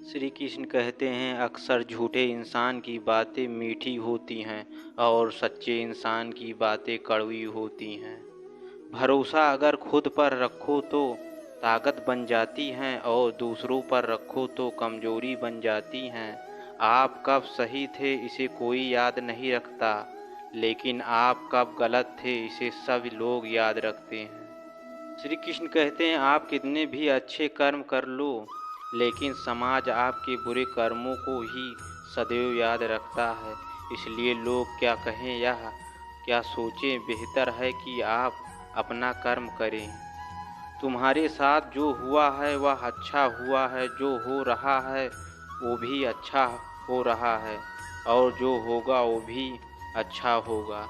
श्री कृष्ण कहते हैं, अक्सर झूठे इंसान की बातें मीठी होती हैं और सच्चे इंसान की बातें कड़वी होती हैं। भरोसा अगर खुद पर रखो तो ताकत बन जाती हैं और दूसरों पर रखो तो कमजोरी बन जाती हैं। आप कब सही थे इसे कोई याद नहीं रखता, लेकिन आप कब गलत थे इसे सब लोग याद रखते हैं। श्री कृष्ण कहते हैं, आप कितने भी अच्छे कर्म कर लो, लेकिन समाज आपके बुरे कर्मों को ही सदैव याद रखता है। इसलिए लोग क्या कहें या क्या सोचें, बेहतर है कि आप अपना कर्म करें। तुम्हारे साथ जो हुआ है वह अच्छा हुआ है, जो हो रहा है वो भी अच्छा हो रहा है, और जो होगा वो भी अच्छा होगा।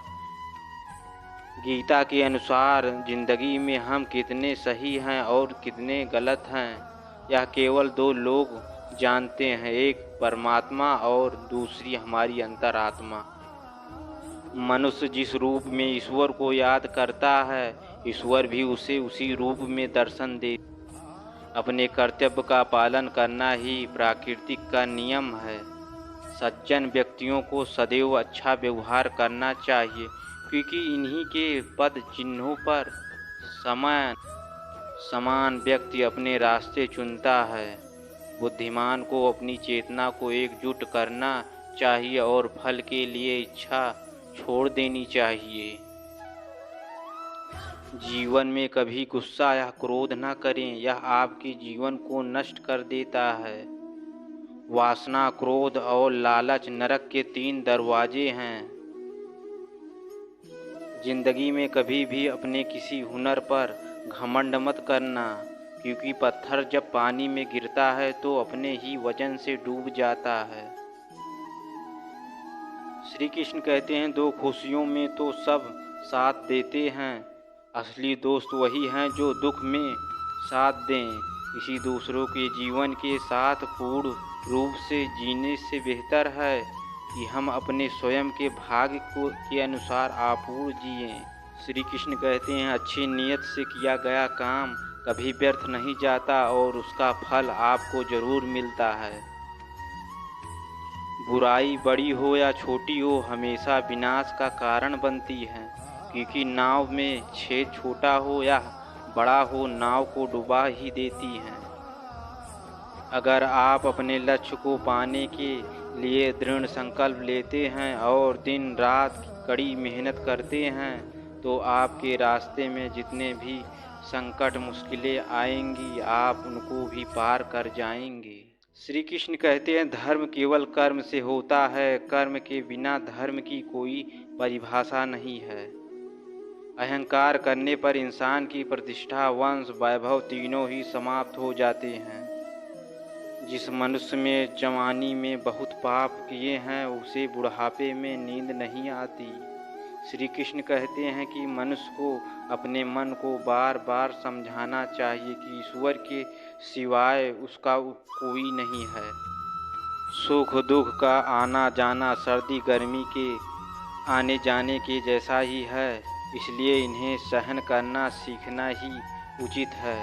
गीता के अनुसार जिंदगी में हम कितने सही हैं और कितने गलत हैं, यह केवल दो लोग जानते हैं, एक परमात्मा और दूसरी हमारी अंतरात्मा। मनुष्य जिस रूप में ईश्वर को याद करता है, ईश्वर भी उसे उसी रूप में दर्शन दे। अपने कर्तव्य का पालन करना ही प्राकृतिक का नियम है। सज्जन व्यक्तियों को सदैव अच्छा व्यवहार करना चाहिए, क्योंकि इन्हीं के पद चिन्हों पर समान समान व्यक्ति अपने रास्ते चुनता है। बुद्धिमान को अपनी चेतना को एकजुट करना चाहिए और फल के लिए इच्छा छोड़ देनी चाहिए। जीवन में कभी गुस्सा या क्रोध न करें, यह आपके जीवन को नष्ट कर देता है। वासना, क्रोध और लालच नरक के 3 दरवाजे हैं। जिंदगी में कभी भी अपने किसी हुनर पर घमंड मत करना, क्योंकि पत्थर जब पानी में गिरता है तो अपने ही वजन से डूब जाता है। श्री कृष्ण कहते हैं, 2 खुशियों में तो सब साथ देते हैं, असली दोस्त वही हैं जो दुख में साथ दें। इसी दूसरों के जीवन के साथ पूर्ण रूप से जीने से बेहतर है कि हम अपने स्वयं के भाग्य के अनुसार आपूर्ण जिएं। श्री कृष्ण कहते हैं, अच्छी नीयत से किया गया काम कभी व्यर्थ नहीं जाता और उसका फल आपको जरूर मिलता है। बुराई बड़ी हो या छोटी हो हमेशा विनाश का कारण बनती है, क्योंकि नाव में छेद छोटा हो या बड़ा हो नाव को डुबा ही देती है। अगर आप अपने लक्ष्य को पाने के लिए दृढ़ संकल्प लेते हैं और दिन रात कड़ी मेहनत करते हैं, तो आपके रास्ते में जितने भी संकट मुश्किलें आएंगी आप उनको भी पार कर जाएंगे। श्री कृष्ण कहते हैं, धर्म केवल कर्म से होता है, कर्म के बिना धर्म की कोई परिभाषा नहीं है। अहंकार करने पर इंसान की प्रतिष्ठा, वंश, वैभव तीनों ही समाप्त हो जाते हैं। जिस मनुष्य में जवानी में बहुत पाप किए हैं उसे बुढ़ापे में नींद नहीं आती। श्री कृष्ण कहते हैं कि मनुष्य को अपने मन को बार बार समझाना चाहिए कि ईश्वर के सिवाय उसका कोई नहीं है। सुख दुख का आना जाना सर्दी गर्मी के आने जाने के जैसा ही है, इसलिए इन्हें सहन करना सीखना ही उचित है।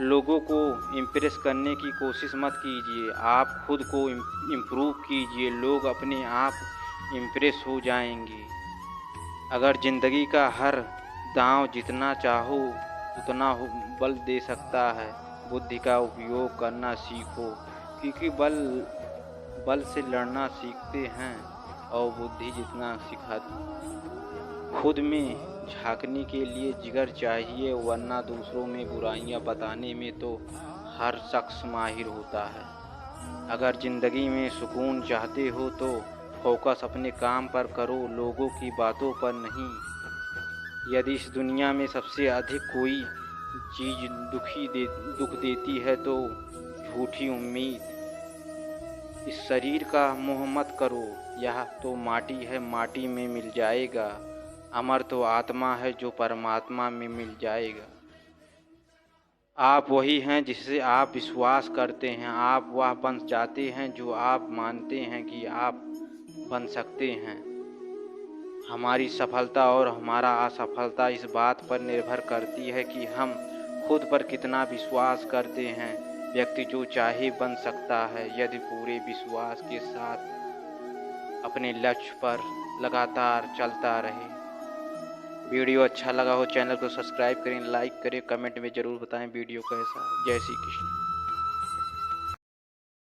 लोगों को इम्प्रेस करने की कोशिश मत कीजिए, आप खुद को इम्प्रूव कीजिए, लोग अपने आप इम्प्रेस हो जाएंगे। अगर ज़िंदगी का हर दांव जितना चाहो उतना बल दे सकता है, बुद्धि का उपयोग करना सीखो, क्योंकि बल से लड़ना सीखते हैं और बुद्धि जितना सिखाती। खुद में झांकने के लिए जिगर चाहिए, वरना दूसरों में बुराइयां बताने में तो हर शख्स माहिर होता है। अगर ज़िंदगी में सुकून चाहते हो तो फोकस अपने काम पर करो, लोगों की बातों पर नहीं। यदि इस दुनिया में सबसे अधिक कोई चीज़ दुख देती है तो झूठी उम्मीद। इस शरीर का मोह मत करो, यह तो माटी है, माटी में मिल जाएगा। अमर तो आत्मा है जो परमात्मा में मिल जाएगा। आप वही हैं जिससे आप विश्वास करते हैं, आप वह बन जाते हैं जो आप मानते हैं कि आप बन सकते हैं। हमारी सफलता और हमारा असफलता इस बात पर निर्भर करती है कि हम खुद पर कितना विश्वास करते हैं। व्यक्ति जो चाहे बन सकता है यदि पूरे विश्वास के साथ अपने लक्ष्य पर लगातार चलता रहे। वीडियो अच्छा लगा हो चैनल को सब्सक्राइब करें, लाइक करें, कमेंट में ज़रूर बताएं वीडियो कैसा। जय श्री कृष्ण।